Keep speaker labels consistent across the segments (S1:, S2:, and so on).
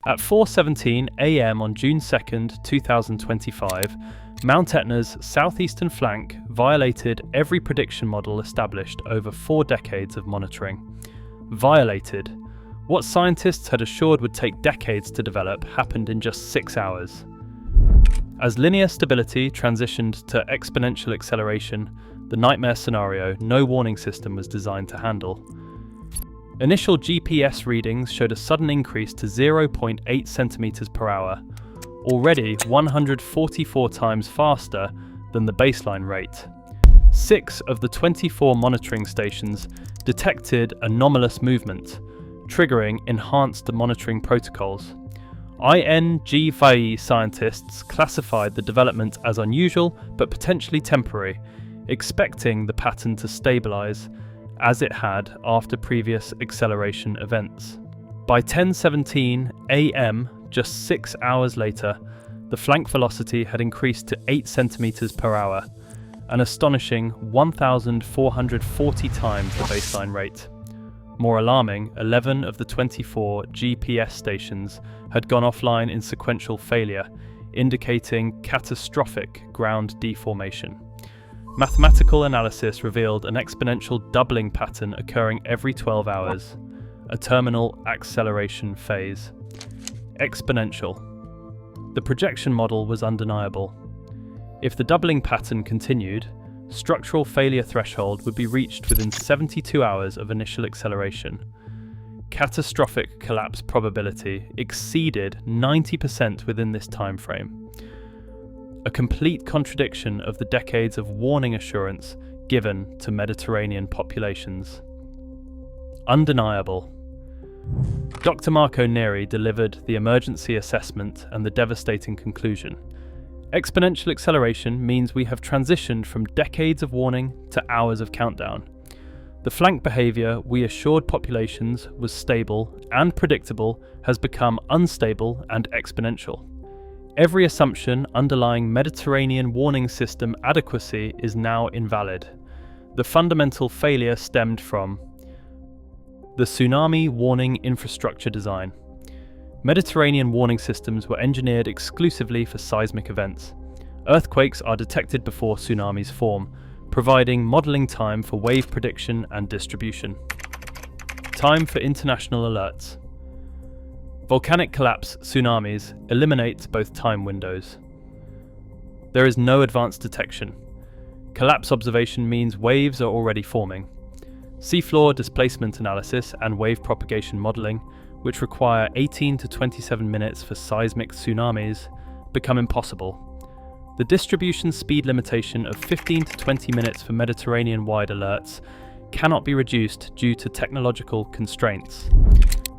S1: At 4:17 a.m. on June 2, 2025, Mount Etna's southeastern flank violated every prediction model established over 4 decades of monitoring. Violated. What scientists had assured would take decades to develop happened in just 6 hours. As linear stability transitioned to exponential acceleration, the nightmare scenario no warning system was designed to handle. Initial GPS readings showed a sudden increase to 0.8 centimeters per hour, already 144 times faster than the baseline rate. 6 of the 24 monitoring stations detected anomalous movement, triggering enhanced monitoring protocols. INGVI scientists classified the development as unusual but potentially temporary, expecting the pattern to stabilize as it had after previous acceleration events. By 10:17 a.m., just 6 hours later, the flank velocity had increased to 8 centimeters per hour, an astonishing 1,440 times the baseline rate. More alarming, 11 of the 24 GPS stations had gone offline in sequential failure, indicating catastrophic ground deformation. Mathematical analysis revealed an exponential doubling pattern occurring every 12 hours, a terminal acceleration phase. Exponential. The projection model was undeniable. If the doubling pattern continued, structural failure threshold would be reached within 72 hours of initial acceleration. Catastrophic collapse probability exceeded 90% within this time frame. A complete contradiction of the decades of warning assurance given to Mediterranean populations. Undeniable. Dr. Marco Neri delivered the emergency assessment and the devastating conclusion. Exponential acceleration means we have transitioned from decades of warning to hours of countdown. The flank behaviour we assured populations was stable and predictable has become unstable and exponential. Every assumption underlying Mediterranean warning system adequacy is now invalid. The fundamental failure stemmed from the tsunami warning infrastructure design. Mediterranean warning systems were engineered exclusively for seismic events. Earthquakes are detected before tsunamis form, providing modelling time for wave prediction and distribution. Time for international alerts. Volcanic collapse tsunamis eliminate both time windows. There is no advanced detection. Collapse observation means waves are already forming. Seafloor displacement analysis and wave propagation modelling, which require 18 to 27 minutes for seismic tsunamis, become impossible. The distribution speed limitation of 15 to 20 minutes for Mediterranean-wide alerts cannot be reduced due to technological constraints.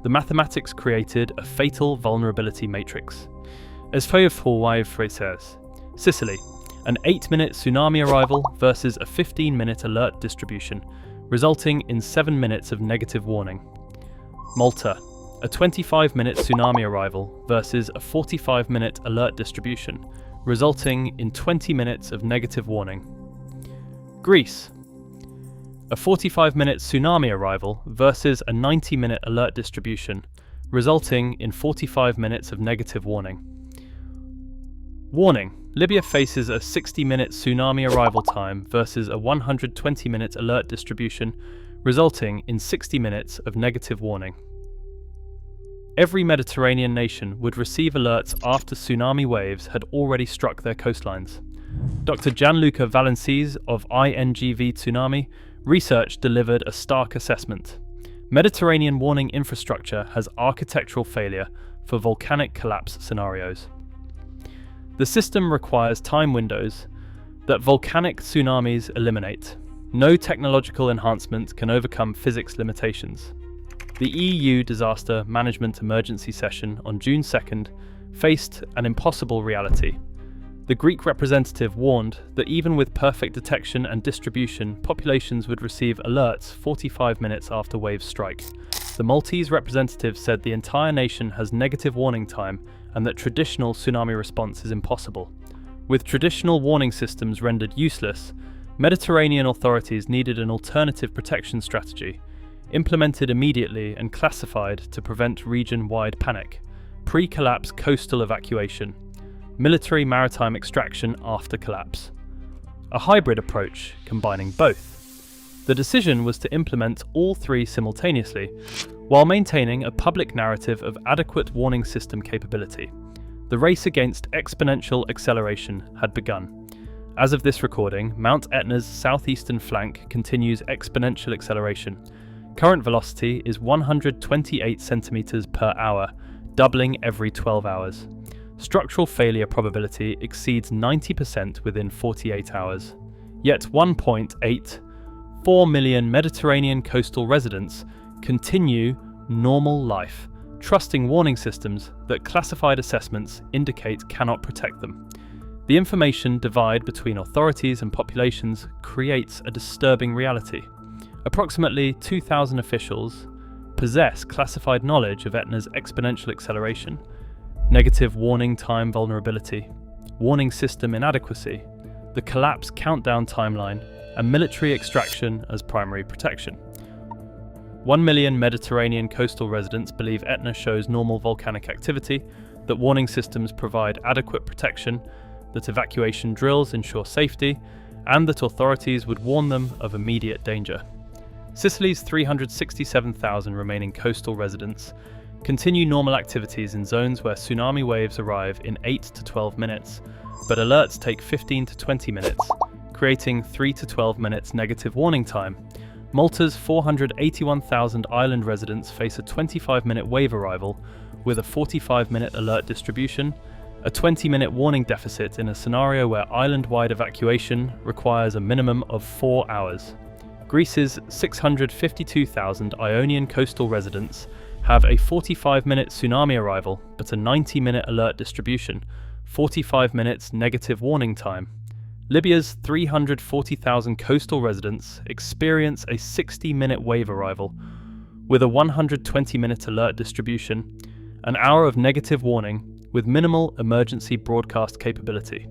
S1: The mathematics created a fatal vulnerability matrix. As Feuerfrei says, Sicily, an 8-minute tsunami arrival versus a 15-minute alert distribution, resulting in 7 minutes of negative warning. Malta, a 25-minute tsunami arrival versus a 45-minute alert distribution, resulting in 20 minutes of negative warning. Greece, a 45-minute tsunami arrival versus a 90-minute alert distribution, resulting in 45 minutes of negative warning. Warning: Libya faces a 60-minute tsunami arrival time versus a 120-minute alert distribution, resulting in 60 minutes of negative warning. Every Mediterranean nation would receive alerts after tsunami waves had already struck their coastlines. Dr. Gianluca Valencese of INGV Tsunami research delivered a stark assessment. Mediterranean warning infrastructure has architectural failure for volcanic collapse scenarios. The system requires time windows that volcanic tsunamis eliminate. No technological enhancement can overcome physics limitations. The EU Disaster Management Emergency Session on June 2nd faced an impossible reality. The Greek representative warned that even with perfect detection and distribution, populations would receive alerts 45 minutes after waves strike. The Maltese representative said the entire nation has negative warning time and that traditional tsunami response is impossible. With traditional warning systems rendered useless, Mediterranean authorities needed an alternative protection strategy, implemented immediately and classified to prevent region-wide panic. pre-collapse coastal evacuation, military maritime extraction after collapse. A hybrid approach combining both. The decision was to implement all three simultaneously, while maintaining a public narrative of adequate warning system capability. The race against exponential acceleration had begun. As of this recording, Mount Etna's southeastern flank continues exponential acceleration. Current velocity is 128 centimeters per hour, doubling every 12 hours. Structural failure probability exceeds 90% within 48 hours. Yet 1.84 million Mediterranean coastal residents continue normal life, trusting warning systems that classified assessments indicate cannot protect them. The information divide between authorities and populations creates a disturbing reality. Approximately 2,000 officials possess classified knowledge of Etna's exponential acceleration, negative warning time vulnerability, warning system inadequacy, the collapse countdown timeline, and military extraction as primary protection. 1 million Mediterranean coastal residents believe Etna shows normal volcanic activity, that warning systems provide adequate protection, that evacuation drills ensure safety, and that authorities would warn them of immediate danger. Sicily's 367,000 remaining coastal residents continue normal activities in zones where tsunami waves arrive in 8 to 12 minutes, but alerts take 15 to 20 minutes, creating 3 to 12 minutes negative warning time. Malta's 481,000 island residents face a 25-minute wave arrival with a 45-minute alert distribution, a 20-minute warning deficit in a scenario where island-wide evacuation requires a minimum of 4 hours. Greece's 652,000 Ionian coastal residents have a 45-minute tsunami arrival but a 90-minute alert distribution, 45 minutes negative warning time. Libya's 340,000 coastal residents experience a 60-minute wave arrival with a 120-minute alert distribution, an hour of negative warning with minimal emergency broadcast capability.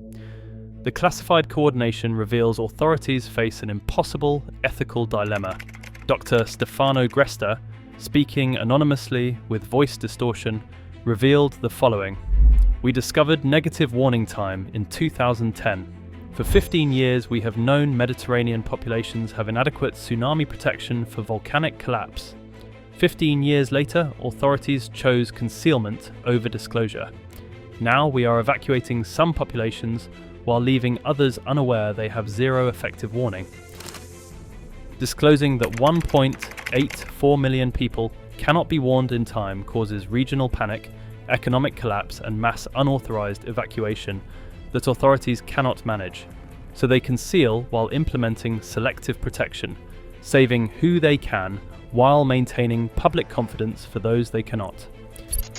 S1: The classified coordination reveals authorities face an impossible ethical dilemma. Dr. Stefano Gresta, speaking anonymously with voice distortion, revealed the following. We discovered negative warning time in 2010. For 15 years we have known Mediterranean populations have inadequate tsunami protection for volcanic collapse. 15 years later, authorities chose concealment over disclosure. Now we are evacuating some populations while leaving others unaware they have zero effective warning. Disclosing that 1.84 million people cannot be warned in time causes regional panic, economic collapse, and mass unauthorized evacuation that authorities cannot manage, so they conceal while implementing selective protection, saving who they can while maintaining public confidence for those they cannot.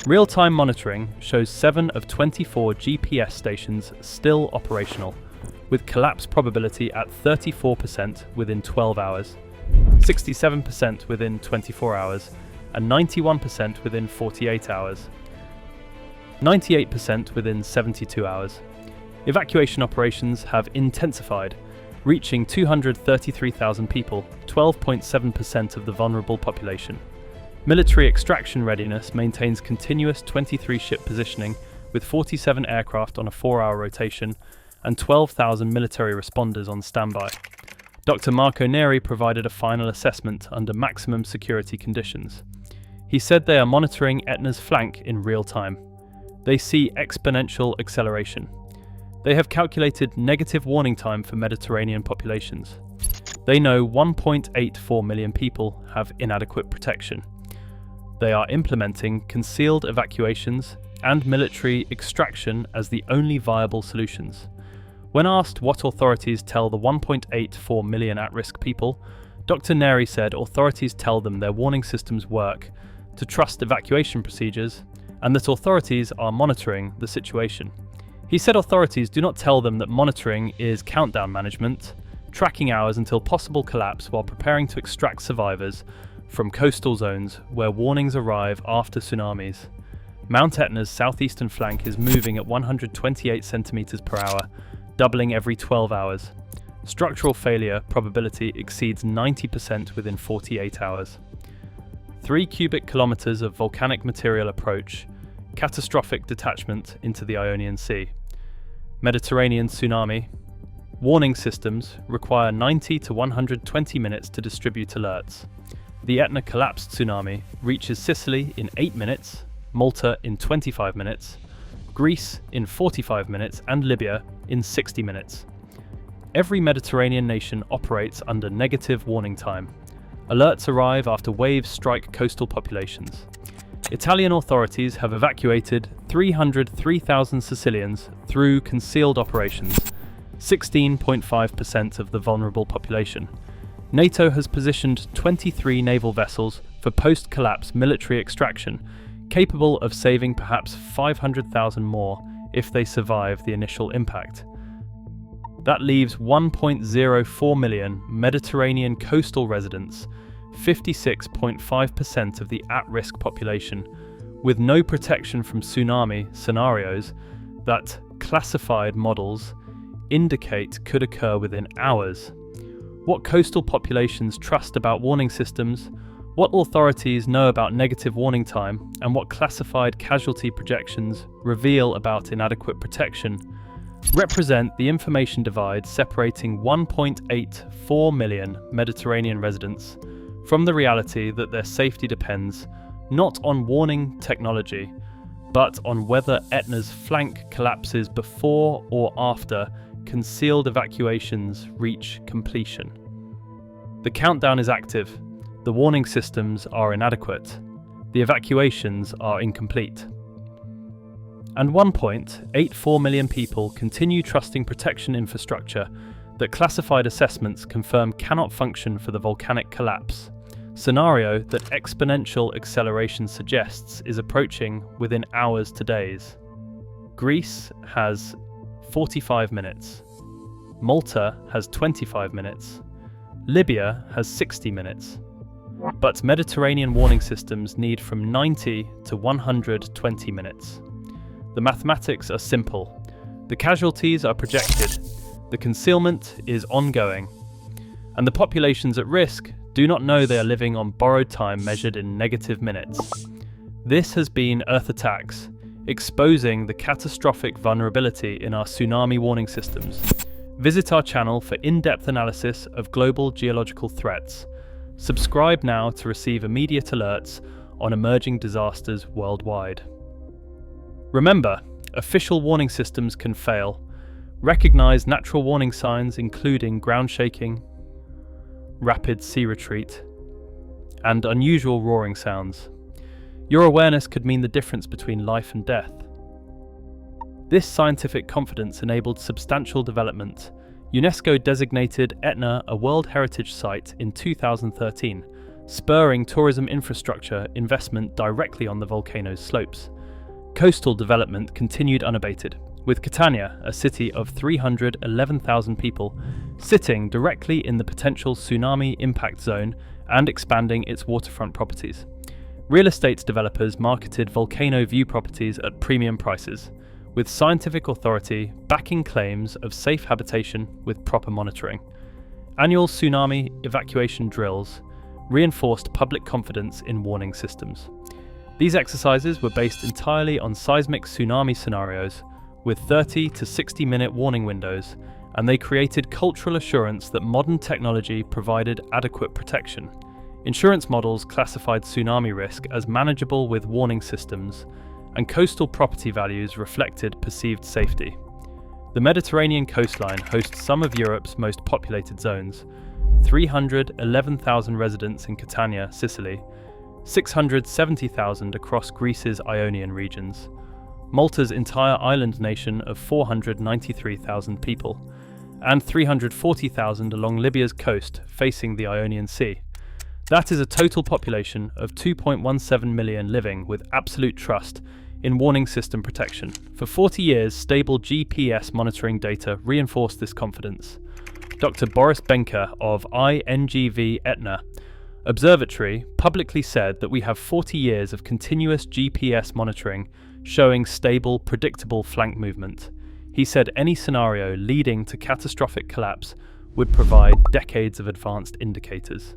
S1: Real-time monitoring shows 7 of 24 GPS stations still operational, with collapse probability at 34% within 12 hours, 67% within 24 hours, and 91% within 48 hours, 98% within 72 hours. Evacuation operations have intensified, reaching 233,000 people, 12.7% of the vulnerable population. Military extraction readiness maintains continuous 23-ship positioning with 47 aircraft on a 4-hour rotation and 12,000 military responders on standby. Dr. Marco Neri provided a final assessment under maximum security conditions. He said they are monitoring Etna's flank in real time. They see exponential acceleration. They have calculated negative warning time for Mediterranean populations. They know 1.84 million people have inadequate protection. They are implementing concealed evacuations and military extraction as the only viable solutions. When asked what authorities tell the 1.84 million at-risk people, Dr. Neri said authorities tell them their warning systems work, to trust evacuation procedures, and that authorities are monitoring the situation. He said authorities do not tell them that monitoring is countdown management, tracking hours until possible collapse while preparing to extract survivors from coastal zones where warnings arrive after tsunamis. Mount Etna's southeastern flank is moving at 128 centimeters per hour, doubling every 12 hours. Structural failure probability exceeds 90% within 48 hours. 3 cubic kilometers of volcanic material approach catastrophic detachment into the Ionian Sea. Mediterranean tsunami. Warning systems require 90 to 120 minutes to distribute alerts. The Etna collapsed tsunami reaches Sicily in 8 minutes, Malta in 25 minutes, Greece in 45 minutes, and Libya in 60 minutes. Every Mediterranean nation operates under negative warning time. Alerts arrive after waves strike coastal populations. Italian authorities have evacuated 303,000 Sicilians through concealed operations, 16.5% of the vulnerable population. NATO has positioned 23 naval vessels for post-collapse military extraction, capable of saving perhaps 500,000 more if they survive the initial impact. That leaves 1.04 million Mediterranean coastal residents, 56.5% of the at-risk population, with no protection from tsunami scenarios that classified models indicate could occur within hours. What coastal populations trust about warning systems, what authorities know about negative warning time, and what classified casualty projections reveal about inadequate protection represent the information divide separating 1.84 million Mediterranean residents from the reality that their safety depends not on warning technology, but on whether Etna's flank collapses before or after concealed evacuations reach completion. The countdown is active, the warning systems are inadequate, the evacuations are incomplete. And 1.84 million people continue trusting protection infrastructure that classified assessments confirm cannot function for the volcanic collapse, scenario that exponential acceleration suggests is approaching within hours to days. Greece has 45 minutes. Malta has 25 minutes. Libya has 60 minutes. But Mediterranean warning systems need from 90 to 120 minutes. The mathematics are simple. The casualties are projected. The concealment is ongoing. And the populations at risk do not know they are living on borrowed time measured in negative minutes. This has been Earth Attacks, exposing the catastrophic vulnerability in our tsunami warning systems. Visit our channel for in-depth analysis of global geological threats. Subscribe now to receive immediate alerts on emerging disasters worldwide. Remember, official warning systems can fail. Recognize natural warning signs including ground shaking, rapid sea retreat, and unusual roaring sounds. Your awareness could mean the difference between life and death. This scientific confidence enabled substantial development. UNESCO designated Etna a World Heritage Site in 2013, spurring tourism infrastructure investment directly on the volcano's slopes. Coastal development continued unabated, with Catania, a city of 311,000 people, sitting directly in the potential tsunami impact zone and expanding its waterfront properties. Real estate developers marketed volcano view properties at premium prices, with scientific authority backing claims of safe habitation with proper monitoring. Annual tsunami evacuation drills reinforced public confidence in warning systems. These exercises were based entirely on seismic tsunami scenarios with 30 to 60-minute warning windows, and they created cultural assurance that modern technology provided adequate protection. Insurance models classified tsunami risk as manageable with warning systems, and coastal property values reflected perceived safety. The Mediterranean coastline hosts some of Europe's most populated zones: 311,000 residents in Catania, Sicily, 670,000 across Greece's Ionian regions, Malta's entire island nation of 493,000 people, and 340,000 along Libya's coast facing the Ionian Sea. That is a total population of 2.17 million living with absolute trust in warning system protection. For 40 years, stable GPS monitoring data reinforced this confidence. Dr. Boris Benka of INGV Etna Observatory publicly said that we have 40 years of continuous GPS monitoring showing stable, predictable flank movement. He said any scenario leading to catastrophic collapse would provide decades of advanced indicators.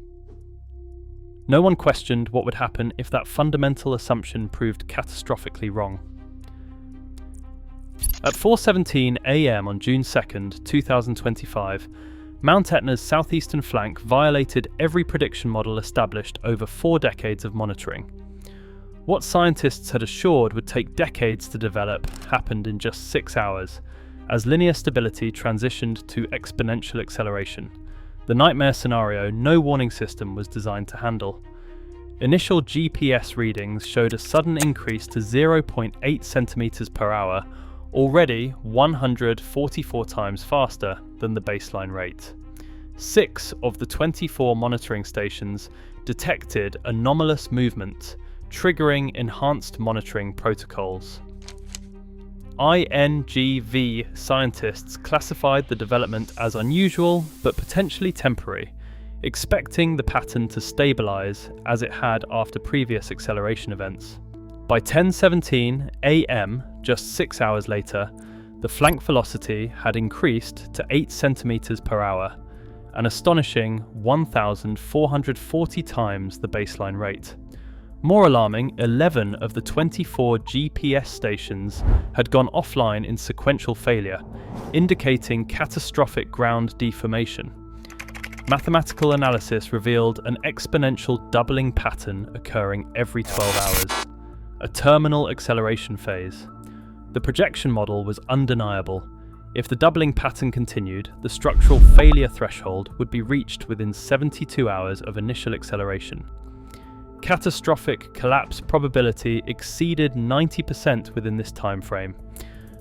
S1: No one questioned what would happen if that fundamental assumption proved catastrophically wrong. At 4:17 a.m. on June 2nd, 2025, Mount Etna's southeastern flank violated every prediction model established over 4 decades of monitoring. What scientists had assured would take decades to develop happened in just 6 hours, as linear stability transitioned to exponential acceleration, the nightmare scenario no warning system was designed to handle. Initial GPS readings showed a sudden increase to 0.8 centimeters per hour, already 144 times faster than the baseline rate. 6 of the 24 monitoring stations detected anomalous movement, triggering enhanced monitoring protocols. INGV scientists classified the development as unusual but potentially temporary, expecting the pattern to stabilize as it had after previous acceleration events. By 10:17 a.m., just 6 hours later, the flank velocity had increased to 8 centimeters per hour, an astonishing 1,440 times the baseline rate. More alarming, 11 of the 24 GPS stations had gone offline in sequential failure, indicating catastrophic ground deformation. Mathematical analysis revealed an exponential doubling pattern occurring every 12 hours, a terminal acceleration phase. The projection model was undeniable. If the doubling pattern continued, the structural failure threshold would be reached within 72 hours of initial acceleration. Catastrophic collapse probability exceeded 90% within this time frame,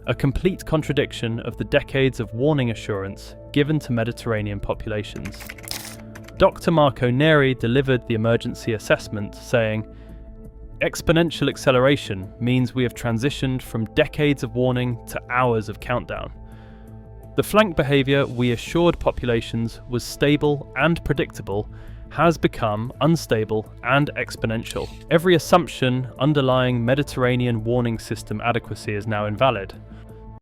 S1: a complete contradiction of the decades of warning assurance given to Mediterranean populations. Dr. Marco Neri delivered the emergency assessment, saying, "Exponential acceleration means we have transitioned from decades of warning to hours of countdown. The flank behavior we assured populations was stable and predictable has become unstable and exponential. Every assumption underlying Mediterranean warning system adequacy is now invalid.